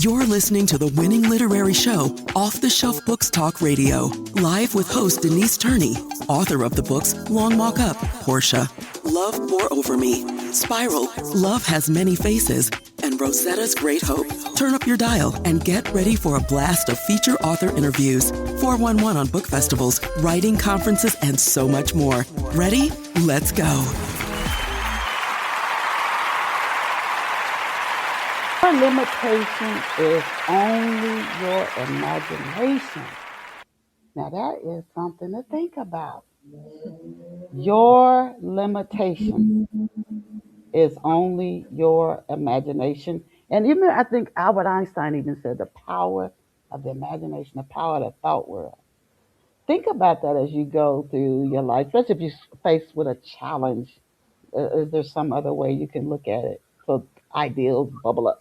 You're listening to the winning literary show, Off the Shelf Books Talk Radio, live with host Denise Turney, author of the books Long Walk Up, Portia, Love Pour Over Me, Spiral, Love Has Many Faces, and Rosetta's Great Hope. Turn up your dial and get ready for a blast of feature author interviews, 411 on book festivals, writing conferences, and so much more. Ready? Let's go. Your limitation is only your imagination. Now that is something to think about. Your limitation is only your imagination. And even I think Albert Einstein even said the power of the imagination, the power of the thought world. Think about that as you go through your life, especially if you're faced with a challenge. Is there some other way you can look at it so ideals bubble up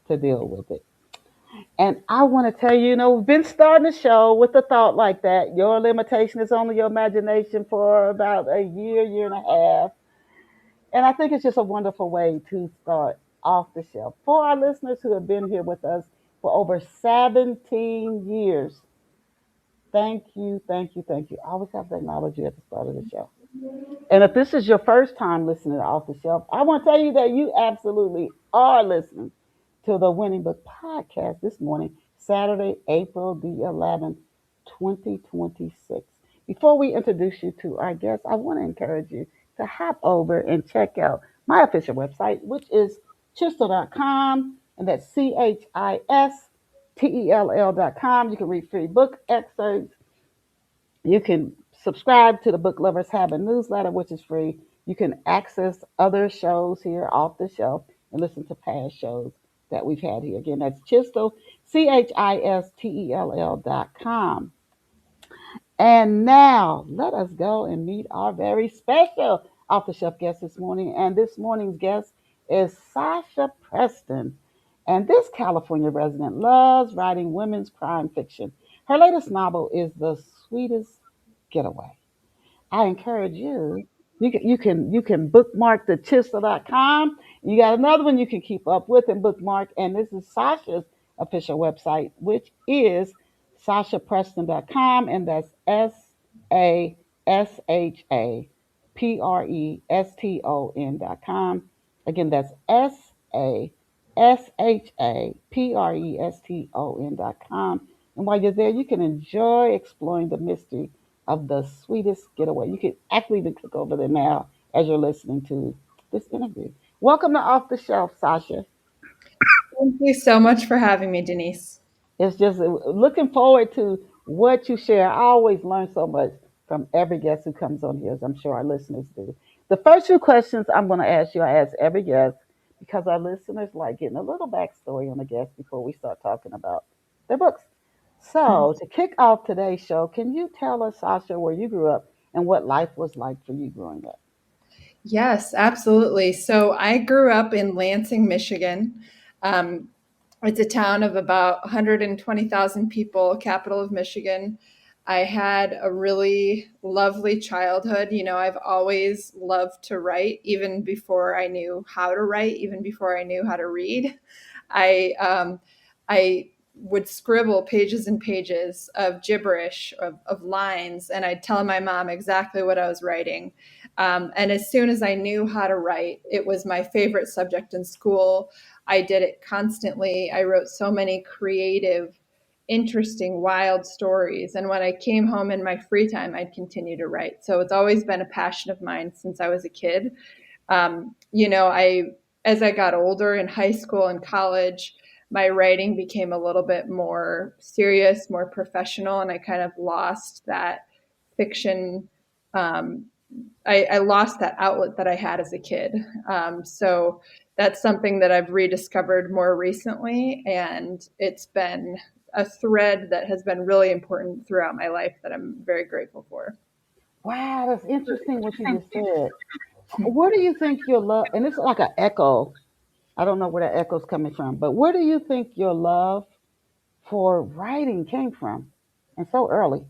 to deal with it? And I want to tell you, we've been starting the show with a thought like that. Your limitation is only your imagination for about a year, year and a half. And I think it's just a wonderful way to start off the shelf. For our listeners who have been here with us for over 17 years, thank you, thank you, thank you. I always have to acknowledge you at the start of the show. And if this is your first time listening to Off the Shelf, I want to tell you that you absolutely are listening to the Winning Book Podcast this morning, Saturday, April the 11th, 2026. Before we introduce you to our guests, I want to encourage you to hop over and check out my official website, which is chistel.com, and that's CHISTELL.com. You can read free book excerpts. You can subscribe to the Book Lovers Habit newsletter, which is free. You can access other shows here off the shelf and listen to past shows that we've had here. Again, that's Chistel, CHISTELL.com. And now let us go and meet our very special off the shelf guest this morning. And this morning's guest is Sasha Preston. And this California resident loves writing women's crime fiction. Her latest novel is The Sweetest Getaway. I encourage you. You can bookmark the chisel.com. You got another one you can keep up with and bookmark. And this is Sasha's official website, which is sashapreston.com, and that's SASHAPRESTON.com. Again, that's SASHAPRESTON.com. And while you're there, you can enjoy exploring the mystery of The Sweetest Getaway. You can actually even click over there now as you're listening to this interview. Welcome to Off the Shelf, Sasha. Thank you so much for having me, Denise. It's just looking forward to what you share. I always learn so much from every guest who comes on here, as I'm sure our listeners do. The first few questions I'm going to ask you, I ask every guest because our listeners like getting a little backstory on the guest before we start talking about their books. So, to kick off today's show, can you tell us, Sasha, where you grew up and what life was like for you growing up? Yes, absolutely. So I grew up in Lansing, Michigan. It's a town of about 120,000 people, capital of Michigan. I had a really lovely childhood. I've always loved to write, even before I knew how to write, even before I knew how to read. I would scribble pages and pages of gibberish, of lines, and I'd tell my mom exactly what I was writing. And as soon as I knew how to write, it was my favorite subject in school. I did it constantly. I wrote so many creative, interesting, wild stories. And when I came home in my free time, I'd continue to write. So it's always been a passion of mine since I was a kid. As I got older in high school and college, my writing became a little bit more serious, more professional, and I kind of lost that fiction. I lost that outlet that I had as a kid. So that's something that I've rediscovered more recently, and it's been a thread that has been really important throughout my life that I'm very grateful for. Wow, that's interesting what you just said. Where do you think your love, and it's like an echo, I don't know where that echo's coming from, but where do you think your love for writing came from? And so early.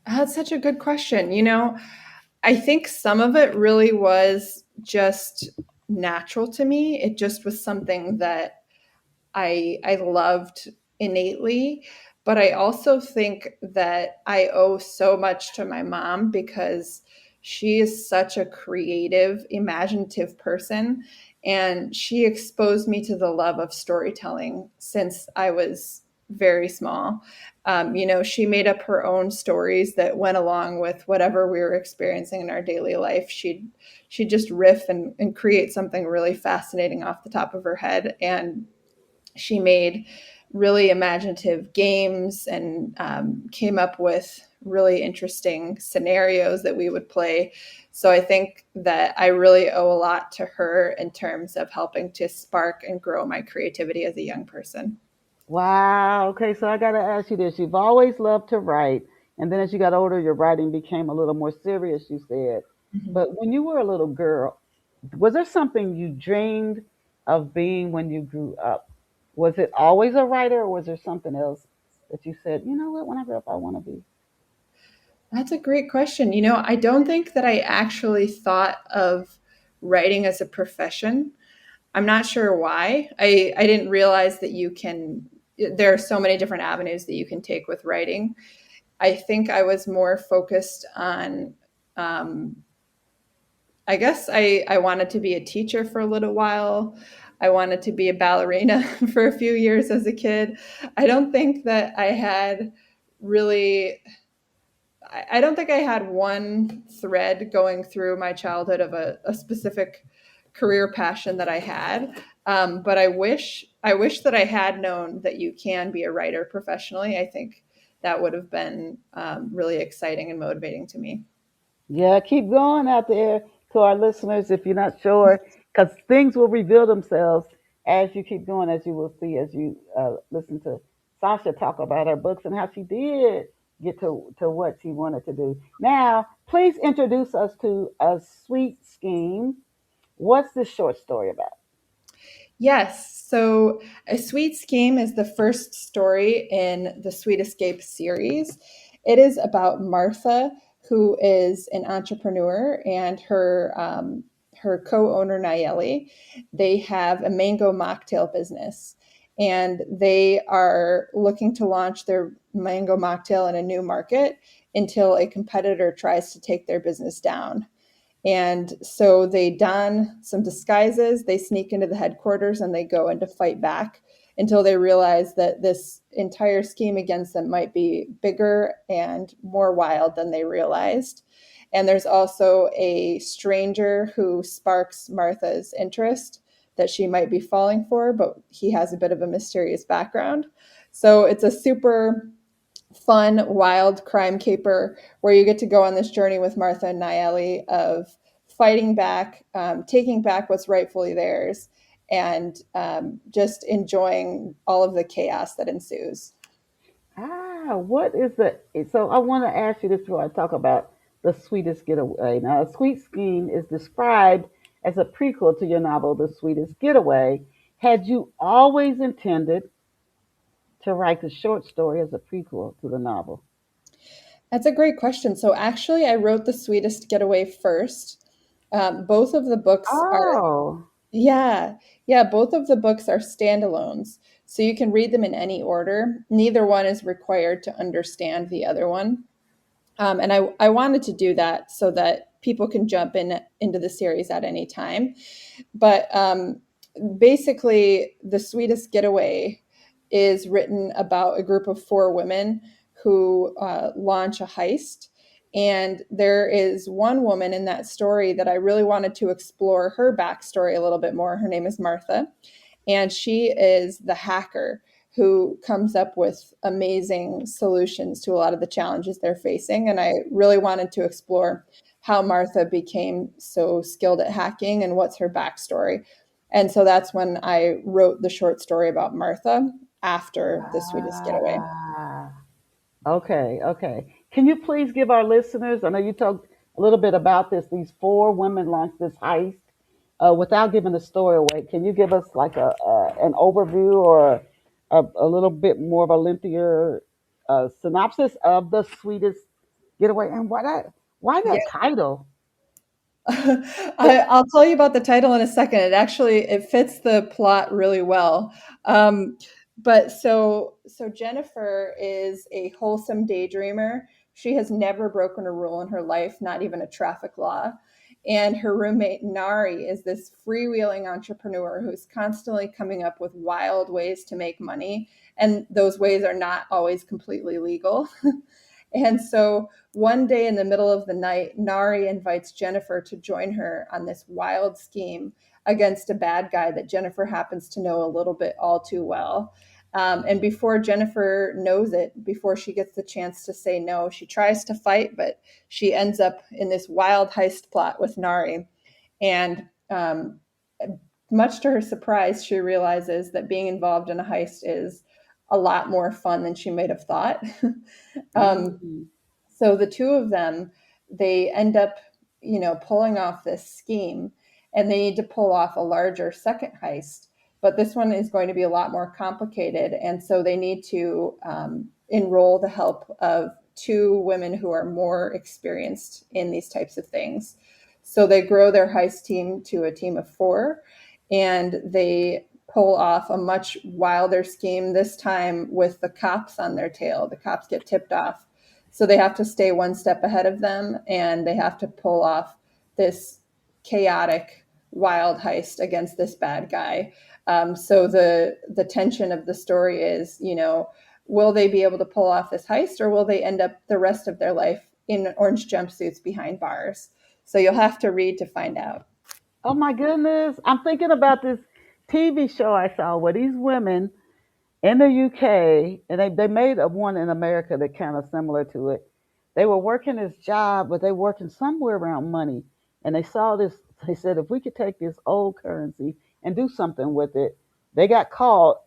That's such a good question. I think some of it really was just natural to me. It just was something that I loved innately. But I also think that I owe so much to my mom because she is such a creative, imaginative person. And she exposed me to the love of storytelling since I was very small. She made up her own stories that went along with whatever we were experiencing in our daily life. She'd just riff and create something really fascinating off the top of her head. And she made really imaginative games and came up with really interesting scenarios that we would play. So I think that I really owe a lot to her in terms of helping to spark and grow my creativity as a young person. Wow. Okay, so I got to ask you this. You've always loved to write, and then as you got older, your writing became a little more serious, you said. Mhm. But when you were a little girl, was there something you dreamed of being when you grew up? Was it always a writer, or was there something else that you said, you know what, when I grow up, I want to be? That's a great question. I don't think that I actually thought of writing as a profession. I'm not sure why. I didn't realize that there are so many different avenues that you can take with writing. I think I was more focused on, um, I guess I wanted to be a teacher for a little while. I wanted to be a ballerina for a few years as a kid. I don't think that I had really I don't think I had one thread going through my childhood of a specific career passion that I had. But I wish that I had known that you can be a writer professionally. I think that would have been really exciting and motivating to me. Yeah, keep going out there to our listeners if you're not sure, because things will reveal themselves as you keep going, as you will see as you listen to Sasha talk about her books and how she did get to what she wanted to do. Now, please introduce us to A Sweet Scheme. What's this short story about? Yes. So, A Sweet Scheme is the first story in the Sweet Escape series. It is about Martha, who is an entrepreneur, and her co-owner Nayeli. They have a mango mocktail business, and they are looking to launch their mango mocktail in a new market until a competitor tries to take their business down. And so they don some disguises, they sneak into the headquarters, and they go in to fight back until they realize that this entire scheme against them might be bigger and more wild than they realized. And there's also a stranger who sparks Martha's interest that she might be falling for, but he has a bit of a mysterious background. So it's a super fun, wild crime caper where you get to go on this journey with Martha and Nayeli of fighting back, taking back what's rightfully theirs, and just enjoying all of the chaos that ensues. What is the? So I want to ask you this before I talk about The Sweetest Getaway. Now, A Sweet Scheme is described as a prequel to your novel, The Sweetest Getaway. Had you always intended to write the short story as a prequel to the novel? That's a great question. So actually, I wrote The Sweetest Getaway first. Both of the books are Oh, Yeah, yeah, both of the books are standalones, so you can read them in any order. Neither one is required to understand the other one. And I wanted to do that so that people can jump into the series at any time. But basically, The Sweetest Getaway is written about a group of four women who launch a heist. And there is one woman in that story that I really wanted to explore her backstory a little bit more. Her name is Martha, and she is the hacker who comes up with amazing solutions to a lot of the challenges they're facing. And I really wanted to explore how Martha became so skilled at hacking and what's her backstory. And so that's when I wrote the short story about Martha after The Sweetest Getaway. ah, okay, okay. Can you please give our listeners? I know you talked a little bit about this. These four women launched this heist. Without giving the story away, can you give us like a an overview or a little bit more of a lengthier synopsis of The Sweetest Getaway and why that Yeah, title? I'll tell you about the title in a second. It fits the plot really well. Um, but Jennifer is a wholesome daydreamer. She has never broken a rule in her life, not even a traffic law. And her roommate Nari is this freewheeling entrepreneur who's constantly coming up with wild ways to make money, and those ways are not always completely legal. And so one day in the middle of the night, Nari invites Jennifer to join her on this wild scheme against a bad guy that Jennifer happens to know a little bit all too well. And before Jennifer knows it, before she gets the chance to say no, she tries to fight, but she ends up in this wild heist plot with Nari. And much to her surprise, she realizes that being involved in a heist is a lot more fun than she might have thought. um, Mm. so the two of them, they end up, pulling off this scheme, and they need to pull off a larger second heist. But this one is going to be a lot more complicated. And so they need to enroll the help of two women who are more experienced in these types of things. So they grow their heist team to a team of four, and they pull off a much wilder scheme, this time with the cops on their tail. The cops get tipped off, so they have to stay one step ahead of them, and they have to pull off this chaotic, wild heist against this bad guy. So the tension of the story is, will they be able to pull off this heist, or will they end up the rest of their life in orange jumpsuits behind bars? So you'll have to read to find out. Oh my goodness. I'm thinking about this TV show I saw where these women in the UK, and they made a one in America that kind of similar to it. They were working this job, but they were working somewhere around money. And they saw this, they said, if we could take this old currency and do something with it, they got caught,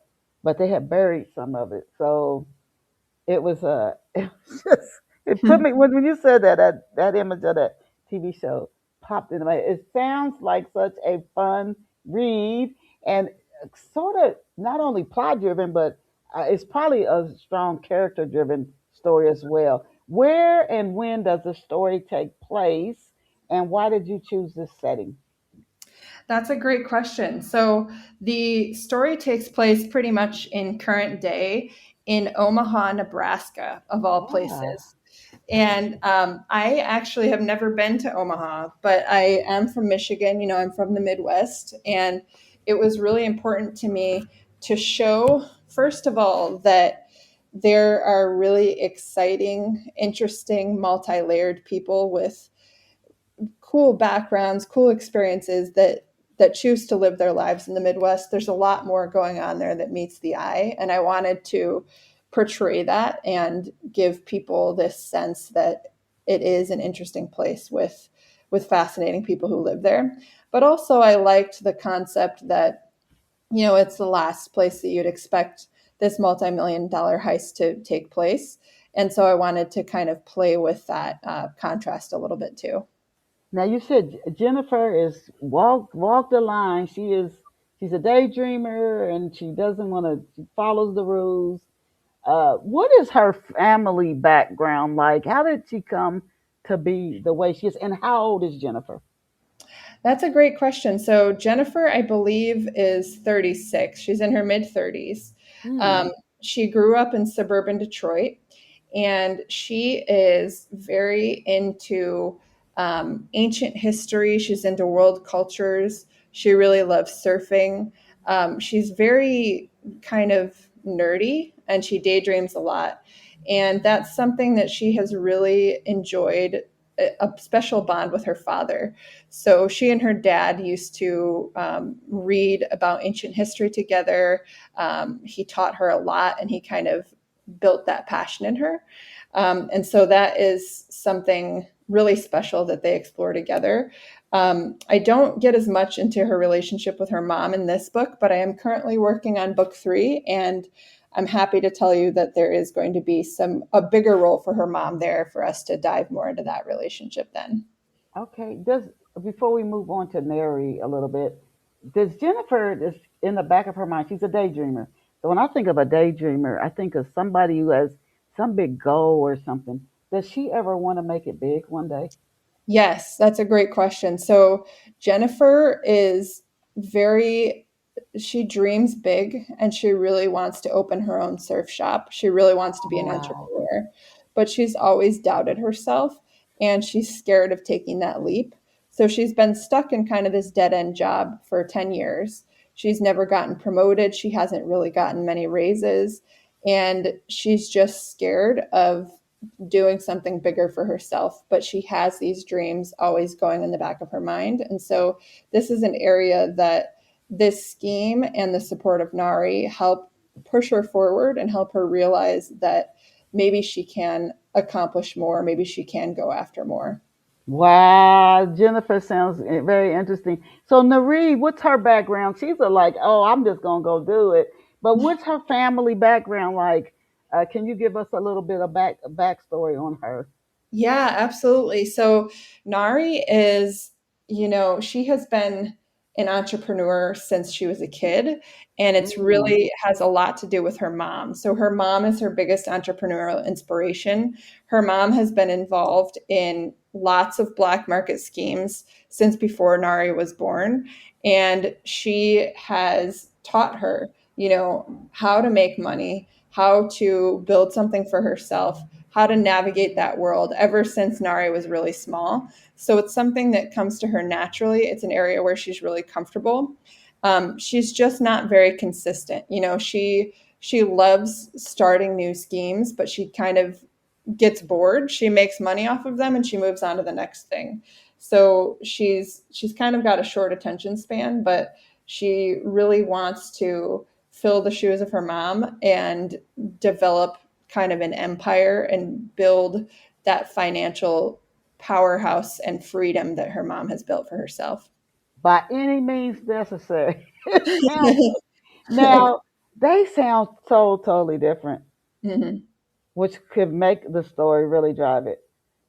but they had buried some of it. So it was it was just it put me when you said that image of that TV show popped into my head. It sounds like such a fun read and sort of not only plot driven, but it's probably a strong character driven story as well. Where and when does the story take place, and why did you choose this setting? That's a great question. So the story takes place pretty much in current day in Omaha, Nebraska, of all Ah, places. And I actually have never been to Omaha, but I am from Michigan. I'm from the Midwest. And it was really important to me to show, first of all, that there are really exciting, interesting, multi layered people with cool backgrounds, cool experiences that choose to live their lives in the Midwest. There's a lot more going on there that meets the eye, and I wanted to portray that and give people this sense that it is an interesting place with fascinating people who live there. But also I liked the concept that it's the last place that you'd expect this multi-million dollar heist to take place. And so I wanted to kind of play with that contrast a little bit too. now you said Jennifer is walk the line. She's a daydreamer and she doesn't want to. She follows the rules. What is her family background like? How did she come to be the way she is? And how old is Jennifer? That's a great question. So Jennifer, I believe, is 36. She's in her mid 30s. Hmm. Um, she grew up in suburban Detroit, and she is very into ancient history. She's into world cultures. She really loves surfing. She's very kind of nerdy, and she daydreams a lot. And that's something that she has really enjoyed, a special bond with her father. So she and her dad used to read about ancient history together. He taught her a lot, and he kind of built that passion in her. And so that is something really special that they explore together. I don't get as much into her relationship with her mom in this book, but I am currently working on book three, and I'm happy to tell you that there is going to be a bigger role for her mom there for us to dive more into that relationship then. Okay. Does before we move on to Mary a little bit, does Jennifer is in the back of her mind? She's a daydreamer. So when I think of a daydreamer, I think of somebody who has some big goal or something. Does she ever want to make it big one day? Yes, that's a great question. So Jennifer is very, she dreams big and she really wants to open her own surf shop. She really wants to be an Wow. entrepreneur, but she's always doubted herself and she's scared of taking that leap. So she's been stuck in kind of this dead end job for 10 years. She's never gotten promoted. She hasn't really gotten many raises. And she's just scared of doing something bigger for herself, but she has these dreams always going in the back of her mind. And so this is an area that this scheme and the support of Nari help push her forward and help her realize that maybe she can accomplish more, maybe she can go after more. Wow, Jennifer sounds very interesting. So Nari, what's her background? She's a like, oh, I'm just gonna go do it. But what's her family background like? Can you give us a little bit of backstory on her? Yeah, absolutely. So Nari is, she has been an entrepreneur since she was a kid, and it's Mm, really has a lot to do with her mom. So her mom is her biggest entrepreneurial inspiration. Her mom has been involved in lots of black market schemes since before Nari was born, and she has taught her, how to make money, how to build something for herself, how to navigate that world ever since Nari was really small. So it's something that comes to her naturally. It's an area where she's really comfortable. She's just not very consistent. She loves starting new schemes, but she kind of gets bored. She makes money off of them and she moves on to the next thing. So she's kind of got a short attention span, but she really wants to fill the shoes of her mom and develop kind of an empire and build that financial powerhouse and freedom that her mom has built for herself. by any means necessary. It sounds now they sound so totally different, Mhm. which could make the story really drive it.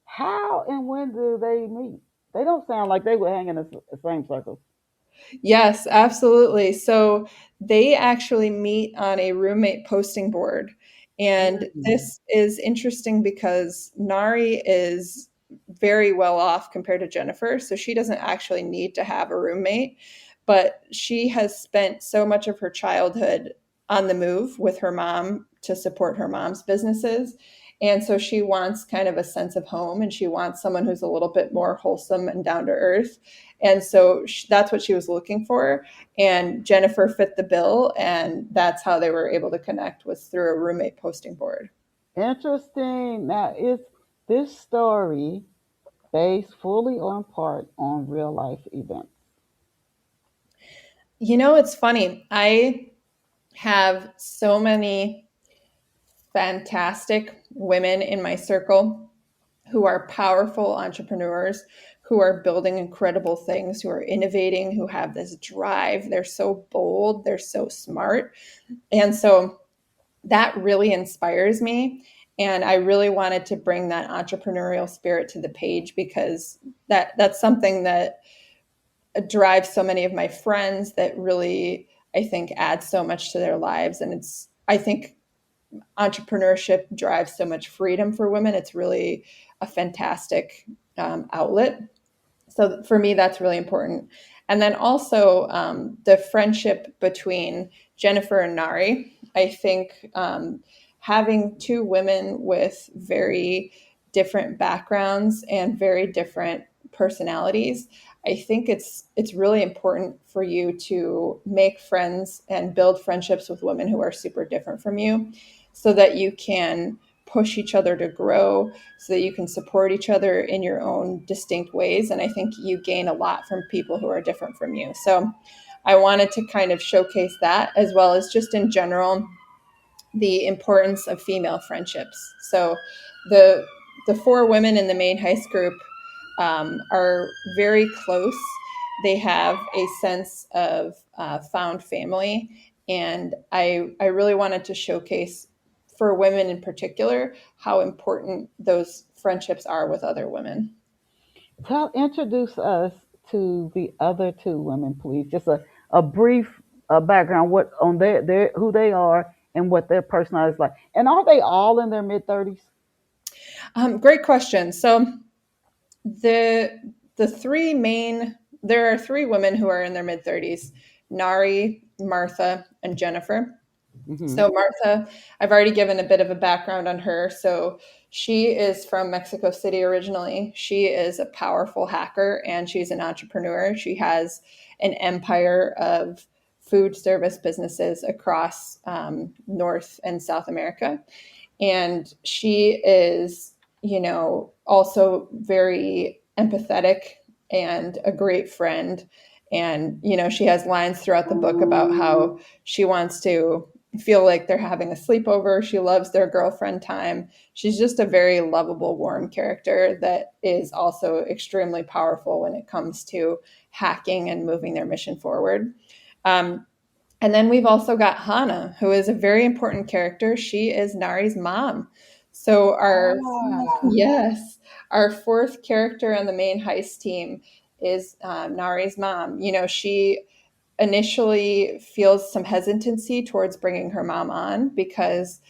How and when do they meet? They don't sound like they would hang in the same circles. Yes, absolutely. So they actually meet on a roommate posting board. And Mm. this is interesting because Nari is very well off compared to Jennifer. So she doesn't actually need to have a roommate, but she has spent so much of her childhood on the move with her mom to support her mom's businesses. And so she wants kind of a sense of home and she wants someone who's a little bit more wholesome and down to earth. And so that's what she was looking for. And Jennifer fit the bill. And that's how they were able to connect, was through a roommate posting board. Interesting. Now, is this story based fully or in part on real life events? It's funny. I have so many fantastic women in my circle who are powerful entrepreneurs, who are building incredible things, who are innovating, who have this drive. They're so bold, they're so smart. And so that really inspires me. And I really wanted to bring that entrepreneurial spirit to the page because that's something that drives so many of my friends, that really, I think, adds so much to their lives. And I think entrepreneurship drives so much freedom for women. It's really a fantastic outlet. So for me, that's really important. And then also the friendship between Jennifer and Nari. I think having two women with very different backgrounds and very different personalities, I think it's really important for you to make friends and build friendships with women who are super different from you, so that you can push each other to grow, so that you can support each other in your own distinct ways. And I think you gain a lot from people who are different from you. So I wanted to kind of showcase that, as well as just in general the importance of female friendships. So the the four women in the main heist group are very close. They have a sense of found family, and I really wanted to showcase, for women in particular, how important those friendships are with other women. Introduce us to the other two women, please. Just a brief background what on their who they are and what their personality is like. And are they all in their mid 30s? Great question. So The three main there are three women who are in their mid 30s: Nari, Martha, and Jennifer. Mm-hmm. So Martha, I've already given a bit of a background on her. So she is from Mexico City originally. She is a powerful hacker and she's an entrepreneur. She has an empire of food service businesses across North and South America. And she is, also very empathetic and a great friend. And, she has lines throughout the book about how she wants to feel like they're having a sleepover. She loves their girlfriend time. She's just a very lovable, warm character that is also extremely powerful when it comes to hacking and moving their mission forward. Um, and then we've also got Hana, who is a very important character. She is Nari's mom. So Ah, yes, our fourth character on the main heist team is Nari's mom. She initially feels some hesitancy towards bringing her mom on because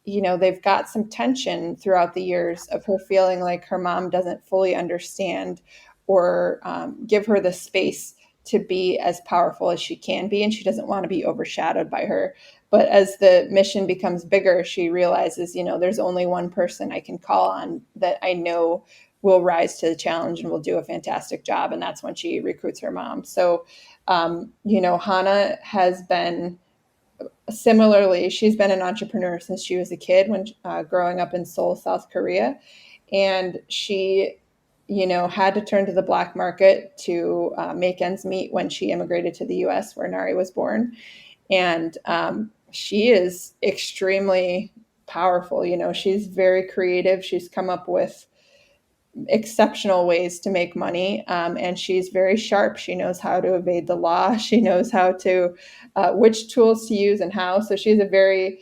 they've got some tension throughout the years of her feeling like her mom doesn't fully understand or give her the space to be as powerful as she can be, and she doesn't want to be overshadowed by her. But as the mission becomes bigger, she realizes, there's only one person I can call on that I know will rise to the challenge and will do a fantastic job, and that's when she recruits her mom. So Hana has been similarly, she's been an entrepreneur since she was a kid when growing up in Seoul, South Korea. And she, had to turn to the black market to make ends meet when she immigrated to the US, where Nari was born. And she is extremely powerful. She's very creative. She's come up with exceptional ways to make money. And she's very sharp. She knows how to evade the law. She knows how to, which tools to use and how. So she's a very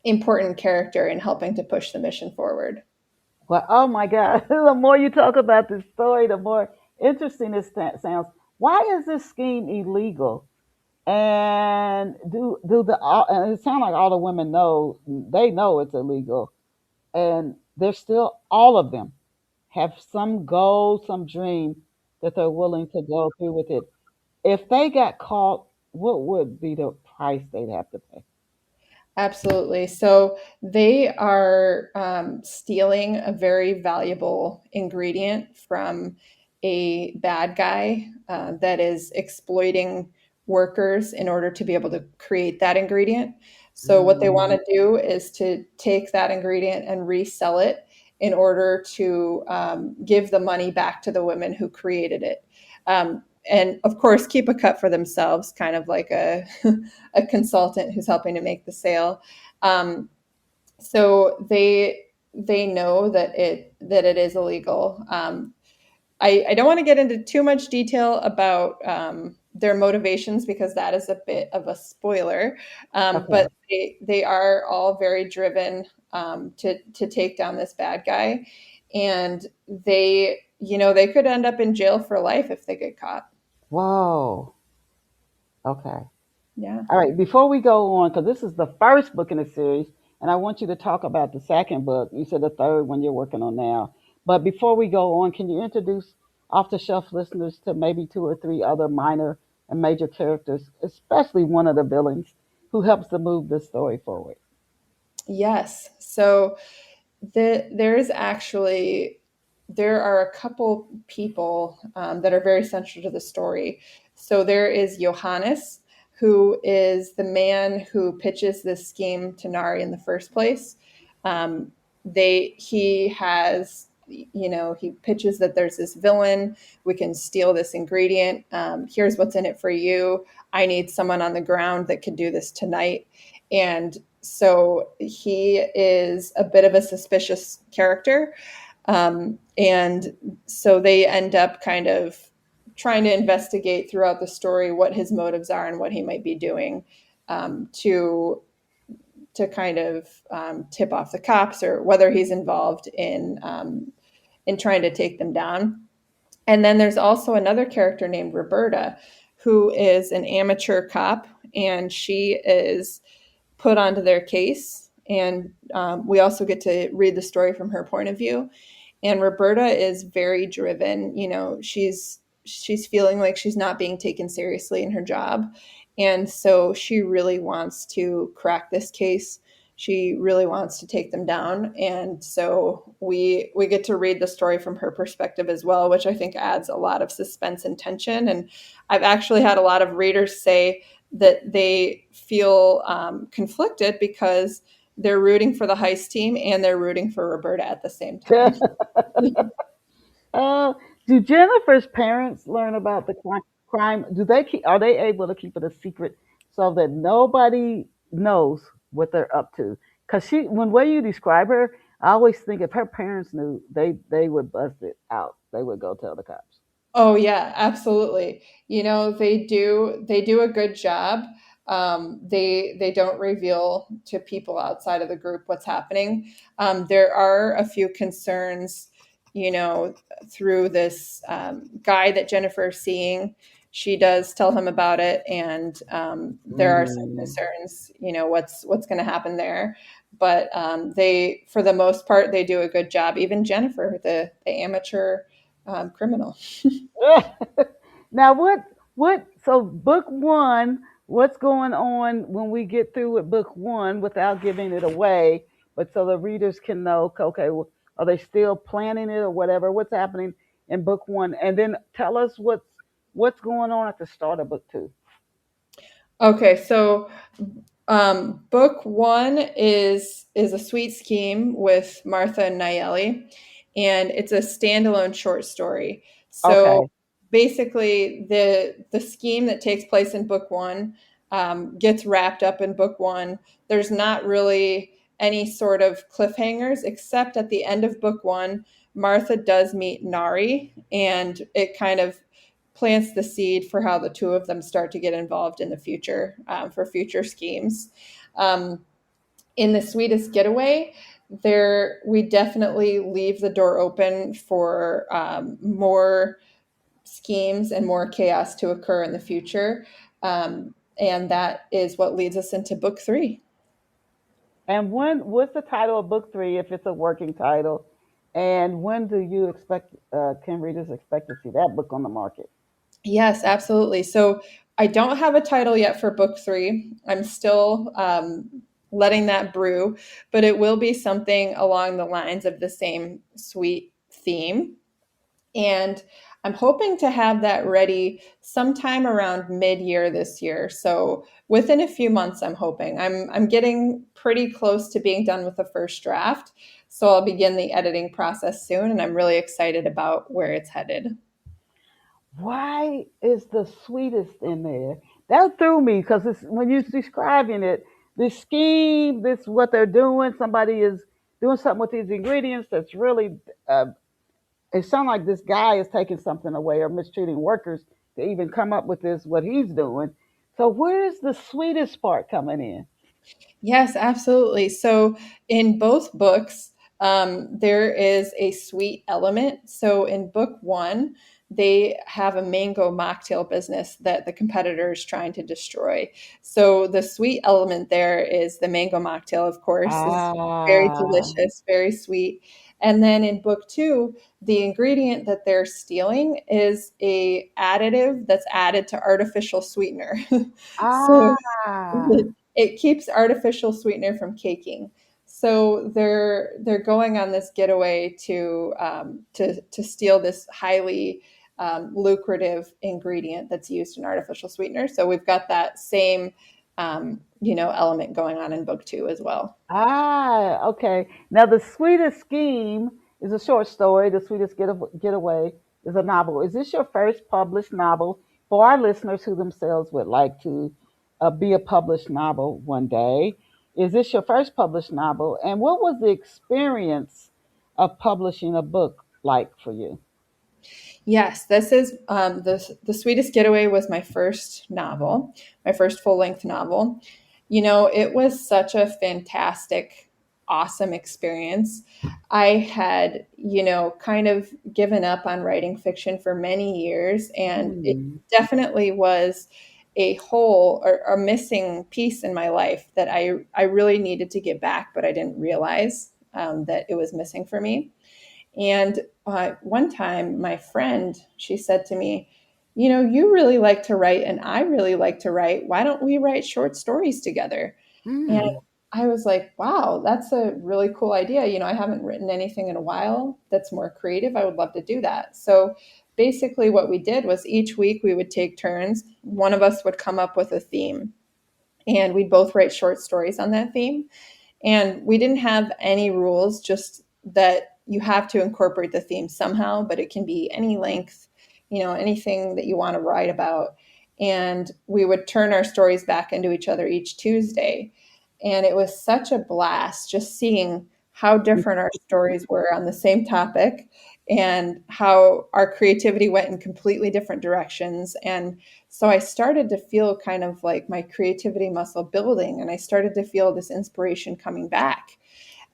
important character in helping to push the mission forward. well, oh my God. The more you talk about this story, the more interesting it sounds. Why is this scheme illegal? And and it sounds like all the women know, they know it's illegal, and they're still, all of them have some goal, some dream that they're willing to go through with it. If they got caught, what would be the price they'd have to pay? Absolutely. So they are stealing a very valuable ingredient from a bad guy that is exploiting workers in order to be able to create that ingredient. So what they want Mm, to do is to take that ingredient and resell it in order to give the money back to the women who created it. And of course, keep a cut for themselves, kind of like a consultant who's helping to make the sale. Um, so they know that it is illegal. I don't want to get into too much detail about their motivations because that is a bit of a spoiler. okay. But they are all very driven to take down this bad guy, and they could end up in jail for life if they get caught. Whoa. Okay. Yeah. All right. Before we go on, because this is the first book in the series, and I want you to talk about the second book. You said the third one you're working on now. But before we go on, can you introduce off the shelf listeners to maybe two or three other minor and major characters, especially one of the villains who helps to move this story forward? Yes. So there's actually there are a couple people that are very central to the story. So there is Johannes, who is the man who pitches this scheme to Nari in the first place. He has, he pitches that there's this villain. We can steal this ingredient. Here's what's in it for you. I need someone on the ground that can do this tonight. And so he is a bit of a suspicious character. And so they end up kind of trying to investigate throughout the story what his motives are and what he might be doing to kind of tip off the cops or whether he's involved in trying to take them down. And then there's also another character named Roberta, who is an amateur cop, and she is put onto their case. And we also get to read the story from her point of view. And Roberta is very driven. She's feeling like she's not being taken seriously in her job. And so she really wants to crack this case. She really wants to take them down. And so we get to read the story from her perspective as well, which I think adds a lot of suspense and tension. And I've actually had a lot of readers say that they feel conflicted because they're rooting for the heist team and they're rooting for Roberta at the same time. uh, do Jennifer's parents learn about the crime? Do they keep? Are they able to keep it a secret so that nobody knows what they're up to? Because when way you describe her, I always think if her parents knew, they would bust it out. They would go tell the cops. Oh yeah, absolutely. They do a good job. They don't reveal to people outside of the group what's happening. There are a few concerns, through this guy that Jennifer's seeing. She does tell him about it, and there are some Mm. concerns. What's going to happen there. But they, for the most part, they do a good job. Even Jennifer, the amateur criminal. Now, what? So, book one. What's going on when we get through with book one without giving it away, but so the readers can know? Okay, well, are they still planning it or whatever? What's happening in book one, and then tell us what's going on at the start of book two. Okay, so book one is a sweet scheme with Martha and Nayeli, and it's a standalone short story. So Okay. basically, the scheme that takes place in book one gets wrapped up in book one. There's not really any sort of cliffhangers, except at the end of book one, Martha does meet Nari, and it kind of plants the seed for how the two of them start to get involved in the future, for future schemes. Um, in the Sweetest Getaway, there we definitely leave the door open for more schemes and more chaos to occur in the future. And that is what leads us into book three. And what's the title of book three if it's a working title? And when do you expect? Can readers expect to see that book on the market? Yes, absolutely. So I don't have a title yet for book three. I'm still letting that brew, but it will be something along the lines of the same sweet theme. And I'm hoping to have that ready sometime around mid-year this year. So within a few months, I'm hoping. I'm getting pretty close to being done with the first draft. So I'll begin the editing process soon, and I'm really excited about where it's headed. Why is the sweetest in there? That threw me because it's when you're describing it, this scheme, this what they're doing. Somebody is doing something with these ingredients that's really. It sounds like this guy is taking something away or mistreating workers to even come up with this what he's doing. So where's the sweetest part coming in? Yes, absolutely. So in both books, there is a sweet element. So in book one, they have a mango mocktail business that the competitor is trying to destroy. So the sweet element there is the mango mocktail, of course, is very Ah, delicious, very sweet. And then in book two, the ingredient that they're stealing is a additive that's added to artificial sweetener. So ah. it keeps artificial sweetener from caking. So they're going on this getaway to steal this highly lucrative ingredient that's used in artificial sweetener. So we've got that same element going on in book two as well. Ah, okay. Now, The Sweetest Scheme is a short story. The Sweetest Getaway is a novel. Is this your first published novel for our listeners who themselves would like to be a published novel one day? Is this your first published novel? And what was the experience of publishing a book like for you? Yes, this is the Sweetest Getaway was my first novel, my first full length novel. It was such a fantastic, awesome experience. I had, kind of given up on writing fiction for many years, and it Hmm. definitely was a hole or a missing piece in my life that I really needed to get back, but I didn't realize that it was missing for me. And one time, my friend, she said to me, you know, you really like to write and I really like to write. Why don't we write short stories together? And Mm. I was like, wow, that's a really cool idea. You know, I haven't written anything in a while that's more creative. I would love to do that. So basically, what we did was each week we would take turns. One of us would come up with a theme, and we'd both write short stories on that theme. And we didn't have any rules, just that you have to incorporate the theme somehow, but it can be any length, you know, anything that you want to write about. And we would turn our stories back into each other each Tuesday. And it was such a blast just seeing how different our stories were on the same topic and how our creativity went in completely different directions. And so I started to feel kind of like my creativity muscle building, and I started to feel this inspiration coming back.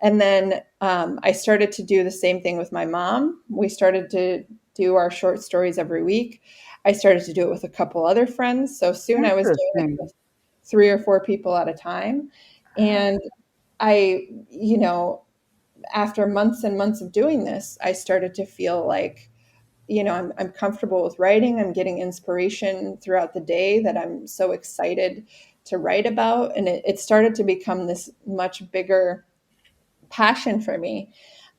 And then I started to do the same thing with my mom. We started to do our short stories every week. I started to do it with a couple other friends. So soon I was doing it Interesting. with 3 or 4 people at a time. And I, you know, after months and months of doing this, I started to feel like, you know, I'm comfortable with writing. I'm getting inspiration throughout the day that I'm so excited to write about. And it started to become this much bigger passion for me.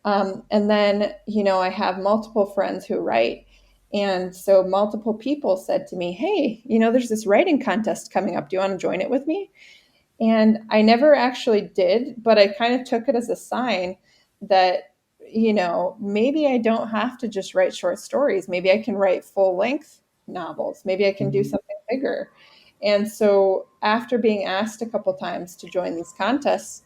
And then, you know, I have multiple friends who write. And so multiple people said to me, hey, you know, there's this writing contest coming up. Do you want to join it with me? And I never actually did, but I kind of took it as a sign that, you know, maybe I don't have to just write short stories. Maybe I can write full length novels. Maybe I can do Mhm. something bigger. And so after being asked a couple times to join these contests,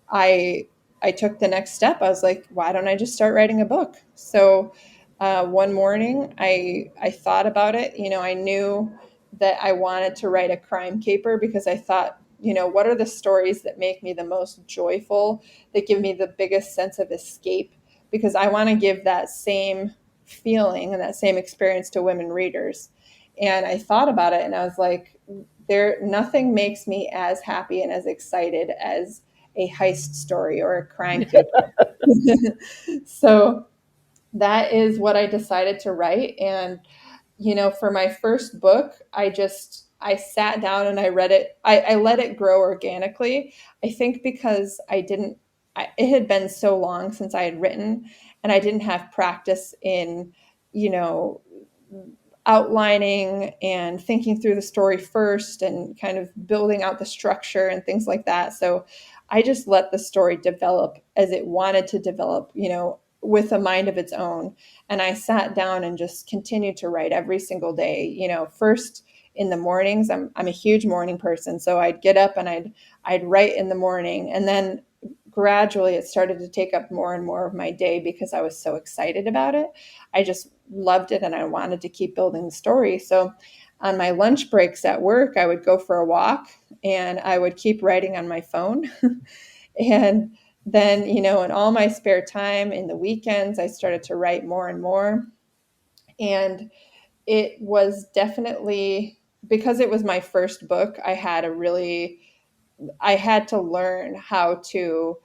I I took the next step. I was like, why don't I just start writing a book? So one morning I thought about it. You know, I knew that I wanted to write a crime caper because I thought, you know, what are the stories that make me the most joyful, that give me the biggest sense of escape? Because I want to give that same feeling and that same experience to women readers. And I thought about it and I was like, there, nothing makes me as happy and as excited as a heist story or a crime caper. So that is what I decided to write. And, you know, for my first book, I sat down and I read it. I let it grow organically. I think because it had been so long since I had written and I didn't have practice in, you know, outlining and thinking through the story first and kind of building out the structure and things like that. So I just let the story develop as it wanted to develop, you know, with a mind of its own. And I sat down and just continued to write every single day. You know, first in the mornings, I'm a huge morning person, so I'd get up and I'd write in the morning, and then gradually it started to take up more and more of my day because I was so excited about it. I just loved it and I wanted to keep building the story. So on my lunch breaks at work, I would go for a walk and I would keep writing on my phone. And then, you know, in all my spare time in the weekends, I started to write more and more. And it was definitely, because it was my first book, I had to learn how to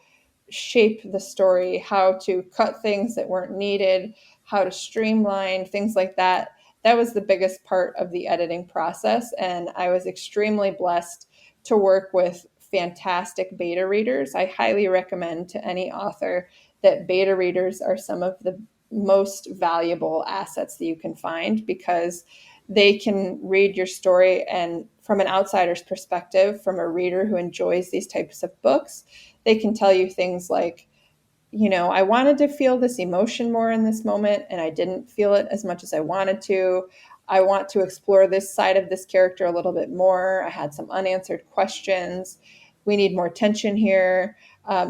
shape the story, how to cut things that weren't needed, how to streamline, things like that. That was the biggest part of the editing process. And I was extremely blessed to work with fantastic beta readers. I highly recommend to any author that beta readers are some of the most valuable assets that you can find, because they can read your story and from an outsider's perspective, from a reader who enjoys these types of books, they can tell you things like, you know, I wanted to feel this emotion more in this moment and I didn't feel it as much as I wanted to. I want to explore this side of this character a little bit more. I had some unanswered questions. We need more tension here.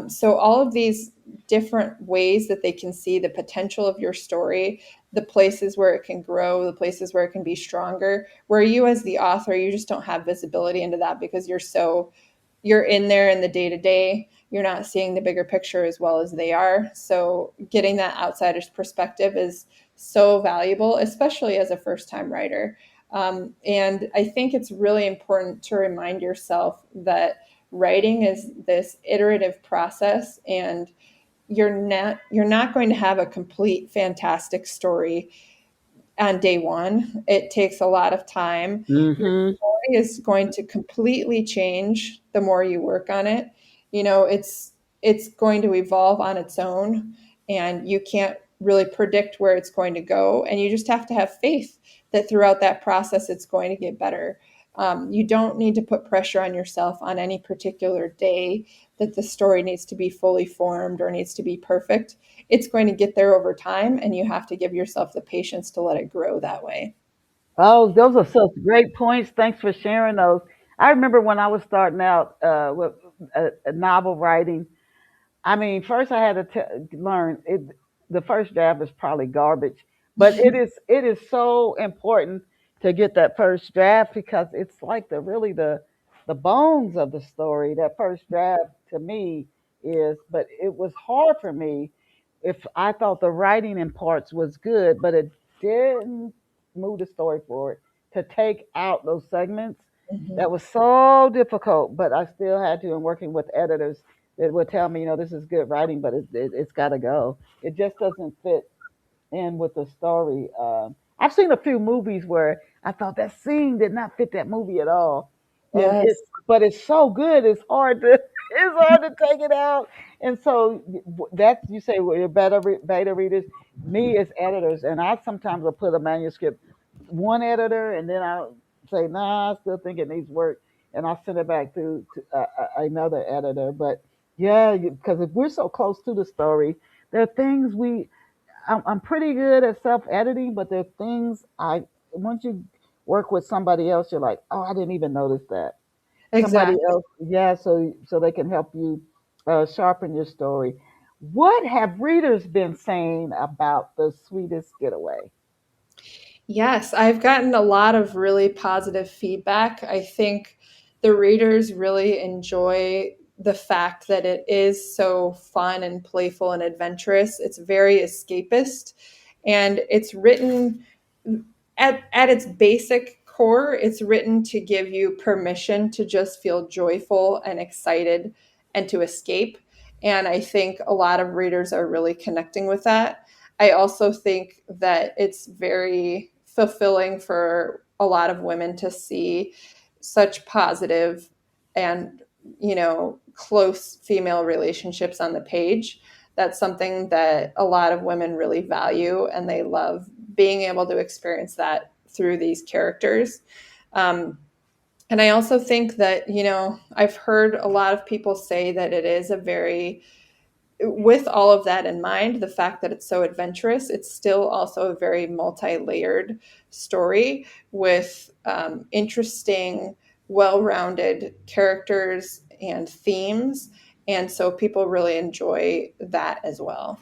So all of these different ways that they can see the potential of your story, the places where it can grow, the places where it can be stronger, where you as the author, you just don't have visibility into that because you're in there in the day to day. You're not seeing the bigger picture as well as they are. So getting that outsider's perspective is so valuable, especially as a first time writer. And I think it's really important to remind yourself that writing is this iterative process. And you're not going to have a complete fantastic story on day one. It takes a lot of time. Your Mm-hmm. story is going to completely change the more you work on it. It's going to evolve on its own, and you can't really predict where it's going to go. And you just have to have faith that throughout that process, it's going to get better. You don't need to put pressure on yourself on any particular day that the story needs to be fully formed or needs to be perfect. It's going to get there over time, and you have to give yourself the patience to let it grow that way. Oh, those are such great points. Thanks for sharing those. I remember when I was starting out with a novel writing. I mean, first I had to learn it. The first draft is probably garbage, but it is so important to get that first draft because it's like the bones of the story. That first draft to me is, but it was hard for me. If I thought the writing in parts was good, but it didn't move the story forward. To take out those segments, Mhm. that was so difficult. But I still had to, in working with editors that would tell me, this is good writing, but it's got to go. It just doesn't fit in with the story. I've seen a few movies where I thought that scene did not fit that movie at all, and Yes. but it's so good. It's hard to it's hard to take it out. And so that's you say well, you're beta readers. Me as editors, and I sometimes will put a manuscript one editor, and then I'll say, nah, I still think it needs work, and I'll send it back to another editor. But yeah, because if we're so close to the story, there are things I'm pretty good at self editing, but there are things once you work with somebody else, you're like, oh, I didn't even notice that. Somebody Exactly. else, yeah, so they can help you sharpen your story. What have readers been saying about the Sweetest Getaway? Yes, I've gotten a lot of really positive feedback. I think the readers really enjoy the fact that it is so fun and playful and adventurous. It's very escapist, and it's written at its basic core, it's written to give you permission to just feel joyful and excited and to escape. And I think a lot of readers are really connecting with that. I also think that it's very fulfilling for a lot of women to see such positive and, close female relationships on the page. That's something that a lot of women really value, and they love being able to experience that through these characters. Um, and I also think that, I've heard a lot of people say that it is a very, with all of that in mind, the fact that it's so adventurous, it's still also a very multi layered story with interesting, well rounded characters and themes. And so people really enjoy that as well.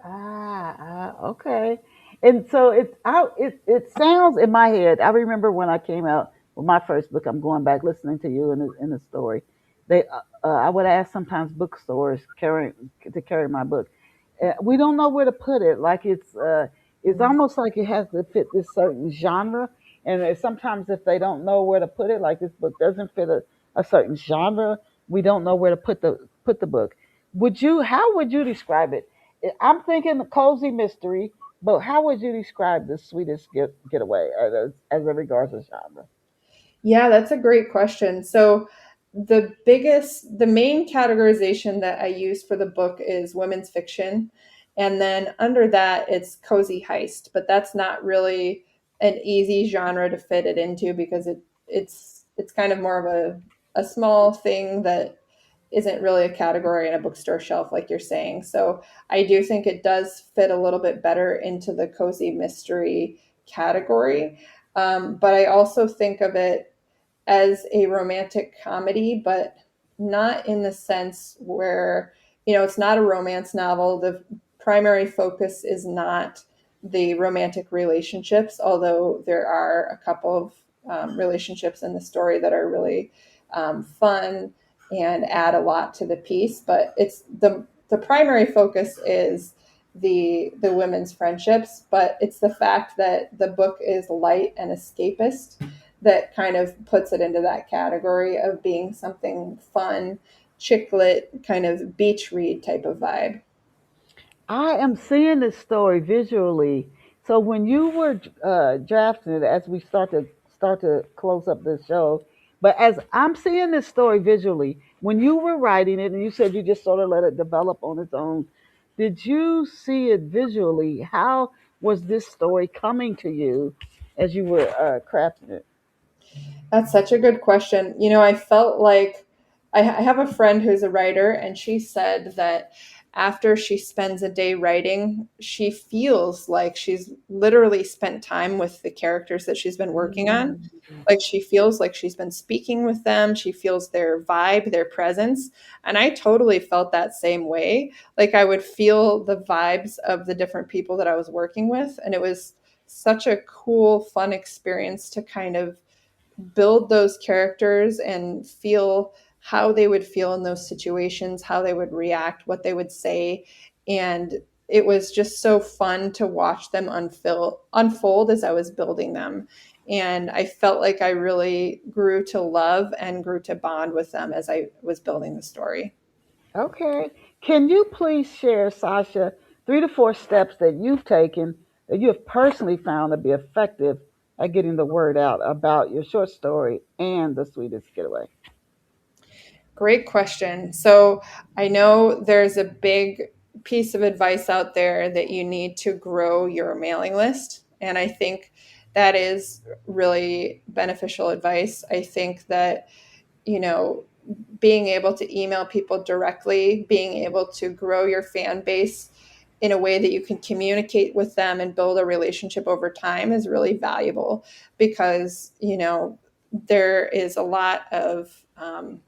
Okay. And so it sounds in my head. I remember when I came out with my first book. I'm going back listening to you in the story. They I would ask sometimes bookstores carry my book. We don't know where to put it. Like it's almost like it has to fit this certain genre. And sometimes if they don't know where to put it, like this book doesn't fit a certain genre, we don't know where to put the book. How would you describe it? I'm thinking a cozy mystery, but how would you describe the Getaway as it regards to genre? Yeah, that's a great question. So, the main categorization that I use for the book is women's fiction. And then under that, it's cozy heist. But that's not really an easy genre to fit it into because it's kind of more of a small thing that isn't really a category in a bookstore shelf, like you're saying. So, I do think it does fit a little bit better into the cozy mystery category. But I also think of it as a romantic comedy, but not in the sense where, it's not a romance novel. The primary focus is not the romantic relationships, although there are a couple of relationships in the story that are really fun and add a lot to the piece. But it's the primary focus is the women's friendships, but it's the fact that the book is light and escapist that kind of puts it into that category of being something fun, chick lit kind of beach read type of vibe. I am seeing this story visually. So when you were drafting it, as we start to close up this show, but as I'm seeing this story visually, when you were writing it, and you said you just sort of let it develop on its own, did you see it visually? How was this story coming to you as you were crafting it? That's such a good question. I felt like I have a friend who's a writer, and she said that after she spends a day writing, she feels like she's literally spent time with the characters that she's been working on. Mm. Like she feels like she's been speaking with them. She feels their vibe, their presence. And I totally felt that same way. Like I would feel the vibes of the different people that I was working with. And it was such a cool, fun experience to kind of build those characters and feel how they would feel in those situations, how they would react, what they would say. And it was just so fun to watch them unfold as I was building them. And I felt like I really grew to love and grew to bond with them as I was building the story. Okay. Can you please share, Sasha, 3 to 4 steps that you've taken that you have personally found to be effective at getting the word out about your short story and the sweetest getaway? Great question. So I know there's a big piece of advice out there that you need to grow your mailing list. And I think that is really beneficial advice. I think that, you know, being able to email people directly, being able to grow your fan base in a way that you can communicate with them and build a relationship over time is really valuable because, there is a lot of,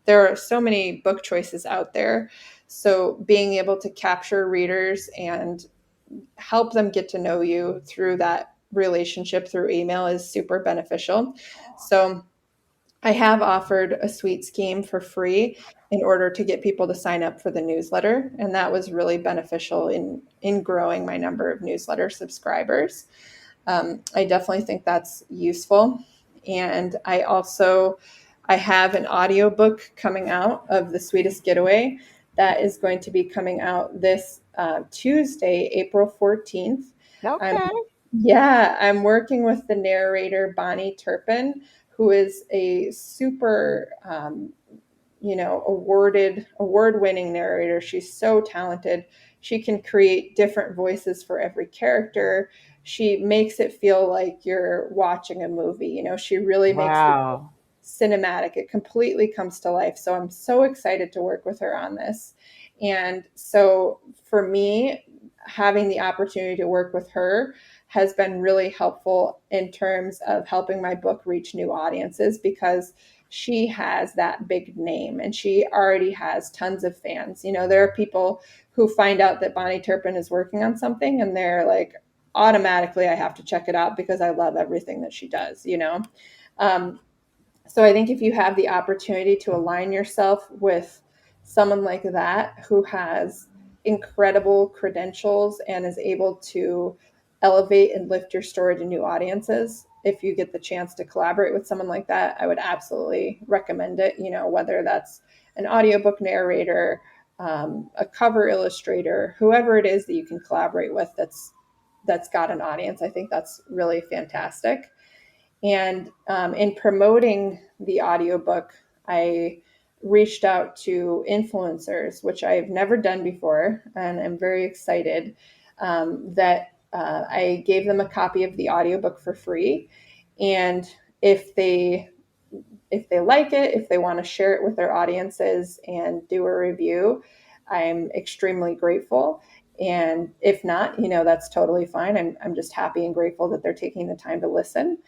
there are so many book choices out there. So being able to capture readers and help them get to know you through that relationship through email is super beneficial. So I have offered a sweet scheme for free in order to get people to sign up for the newsletter, and that was really beneficial in growing my number of newsletter subscribers. I definitely think that's useful, and I have an audiobook coming out of the Sweetest Getaway that is going to be coming out this Tuesday, April 14th. I'm Okay. Yeah, I'm working with the narrator Bonnie Turpin, who is a super award-winning narrator. She's so talented. She can create different voices for every character. She makes it feel like you're watching a movie. She really makes the Wow. cinematic. It completely comes to life. So I'm so excited to work with her on this. And so for me, having the opportunity to work with her has been really helpful in terms of helping my book reach new audiences because she has that big name and she already has tons of fans. There are people who find out that Bonnie Turpin is working on something and they're like, automatically, I have to check it out because I love everything that she does. Um, so I think if you have the opportunity to align yourself with someone like that who has incredible credentials and is able to elevate and lift your story to new audiences, if you get the chance to collaborate with someone like that, I would absolutely recommend it. Whether that's an audiobook narrator, a cover illustrator, whoever it is that you can collaborate with that's got an audience, I think that's really fantastic. And in promoting the audiobook, I reached out to influencers, which I've never done before. And I'm very excited that I gave them a copy of the audiobook for free. And if they if they like it, if they want to share it with their audiences and do a review, I'm extremely grateful. And if not, that's totally fine. I'm just happy and grateful that they're taking the time to listen.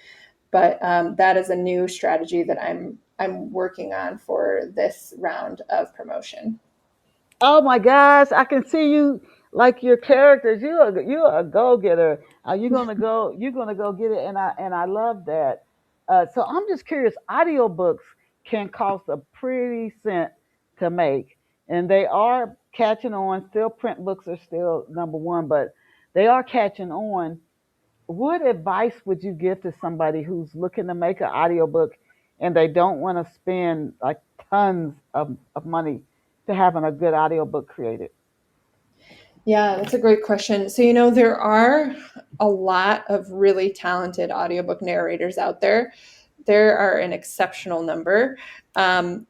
But that is a new strategy that I'm working on for this round of promotion. Oh my gosh, I can see you like your characters. You are a go getter. You're gonna go get it, and I love that. So I'm just curious. Audiobooks can cost a pretty cent to make, and they are catching on. Still, print books are still number one, but they are catching on. What advice would you give to somebody who's looking to make an audiobook and they don't want to spend like tons of money? to having a good audiobook created? Yeah, that's a great question. So, there are a lot of really talented audiobook narrators out there. There are an exceptional number. And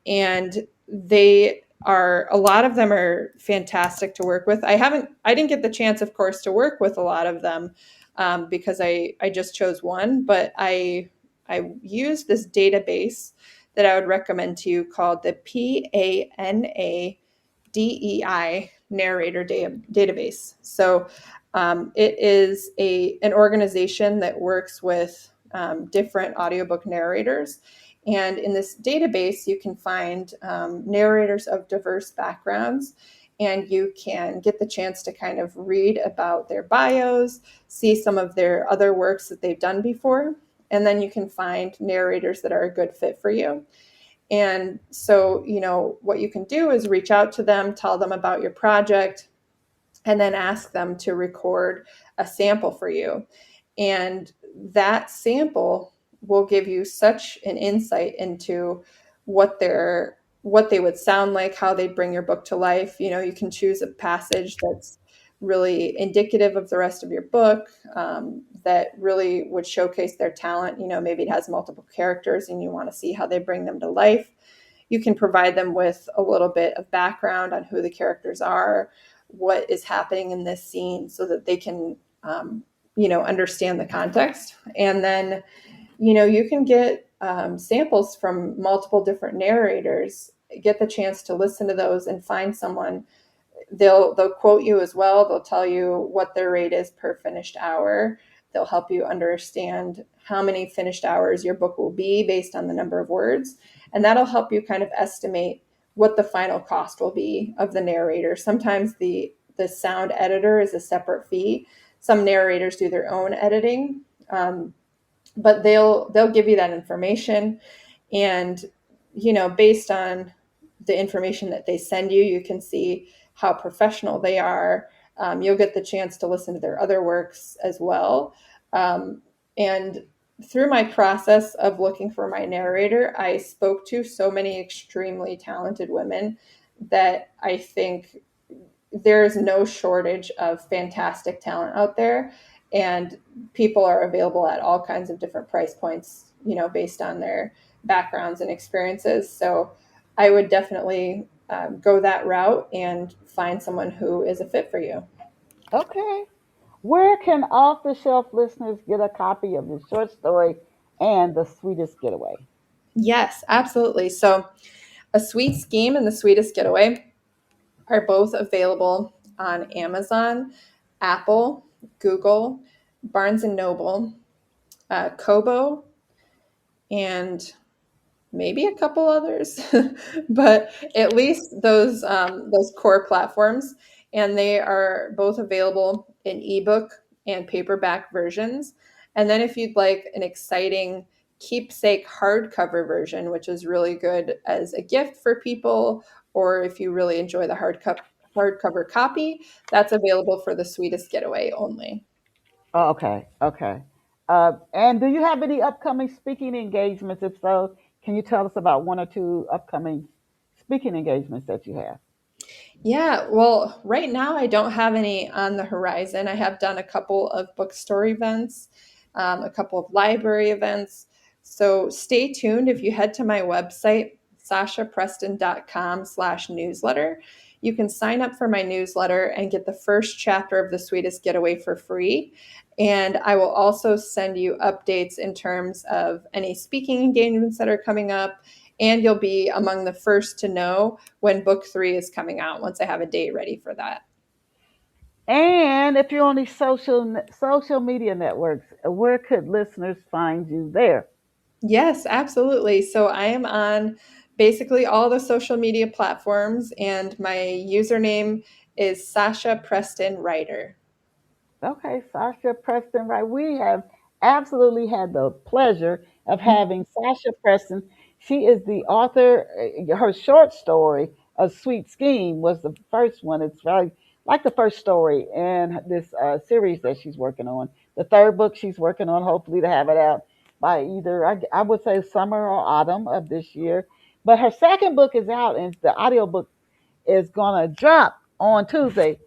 a lot of them are fantastic to work with. I didn't get the chance, of course, to work with a lot of them because I just chose one, but I used this database that I would recommend to you called the PANA DEI narrator database. So it is an organization that works with different audiobook narrators. And in this database, you can find narrators of diverse backgrounds, and you can get the chance to kind of read about their bios, see some of their other works that they've done before, and then you can find narrators that are a good fit for you. And so, what you can do is reach out to them, tell them about your project, and then ask them to record a sample for you. And that sample will give you such an insight into what they would sound like, how they'd bring your book to life. You can choose a passage that's really indicative of the rest of your book, that really would showcase their talent. Maybe it has multiple characters and you want to see how they bring them to life. You can provide them with a little bit of background on who the characters are, what is happening in this scene, so that they can, understand the context. And then, you can get samples from multiple different narrators, get the chance to listen to those and find someone. They'll quote you as well. They'll tell you what their rate is per finished hour. They'll help you understand how many finished hours your book will be based on the number of words. And that'll help you kind of estimate what the final cost will be of the narrator. Sometimes the sound editor is a separate fee. Some narrators do their own editing, but they'll give you that information. And based on the information that they send you, you can see how professional they are. You'll get the chance to listen to their other works as well. And through my process of looking for my narrator, I spoke to so many extremely talented women that I think there is no shortage of fantastic talent out there. And people are available at all kinds of different price points, based on their backgrounds and experiences. So I would definitely go that route and find someone who is a fit for you. Okay. Where can off the shelf listeners get a copy of the short story and the sweetest getaway? Yes, absolutely. So A Sweet Scheme and The Sweetest Getaway are both available on Amazon, Apple, Google, Barnes and Noble, Kobo, and maybe a couple others, but at least those core platforms. And they are both available in ebook and paperback versions. And then if you'd like an exciting keepsake hardcover version, which is really good as a gift for people, or if you really enjoy the hardcover copy, that's available for The Sweetest Getaway only. Oh, okay, okay. And do you have any upcoming speaking engagements? If so, can you tell us about one or two upcoming speaking engagements that you have? Yeah, well, right now I don't have any on the horizon. I have done a couple of bookstore events, a couple of library events. So stay tuned. If you head to my website, sashapreston.com/newsletter, you can sign up for my newsletter and get the first chapter of The Sweetest Getaway for free. And I will also send you updates in terms of any speaking engagements that are coming up, and you'll be among the first to know when book 3 is coming out once I have a date ready for that. And if you're on these social media networks, where could listeners find you there? Yes, absolutely. So I am on basically all the social media platforms, and my username is Sasha Preston Writer. Okay, Sasha Preston, right? We have absolutely had the pleasure of having Sasha Preston. She is the author. Her short story, "A Sweet Scheme," was the first one. It's really like the first story in this series that she's working on. The third book she's working on, hopefully to have it out by either, I would say, summer or autumn of this year. But her second book is out, and the audiobook is going to drop on Tuesday,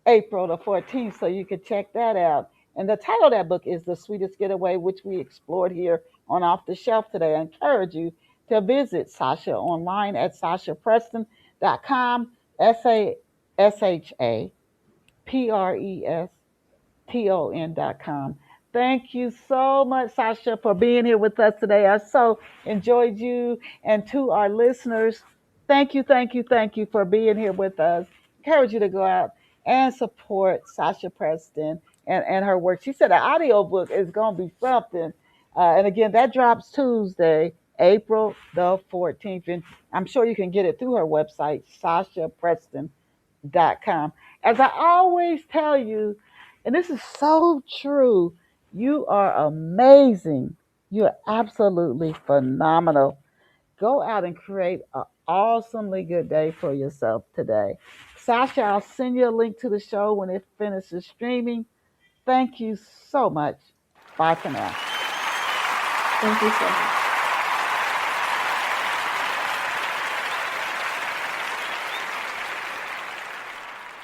April the 14th, so you can check that out. And the title of that book is The Sweetest Getaway, which we explored here on Off the Shelf today. I encourage you to visit Sasha online at sashapreston.com, SAShaPreston.com. Thank you so much, Sasha, for being here with us today. I so enjoyed you. And to our listeners, thank you for being here with us. Encourage you to go out and support Sasha Preston and her work. She said the audiobook is going to be something. And again, that drops Tuesday, April the 14th. And I'm sure you can get it through her website, SashaPreston.com. As I always tell you, and this is so true, you are amazing. You're absolutely phenomenal. Go out and create an awesomely good day for yourself today. Sasha, I'll send you a link to the show when it finishes streaming. Thank you so much. Bye for now. Thank you so much.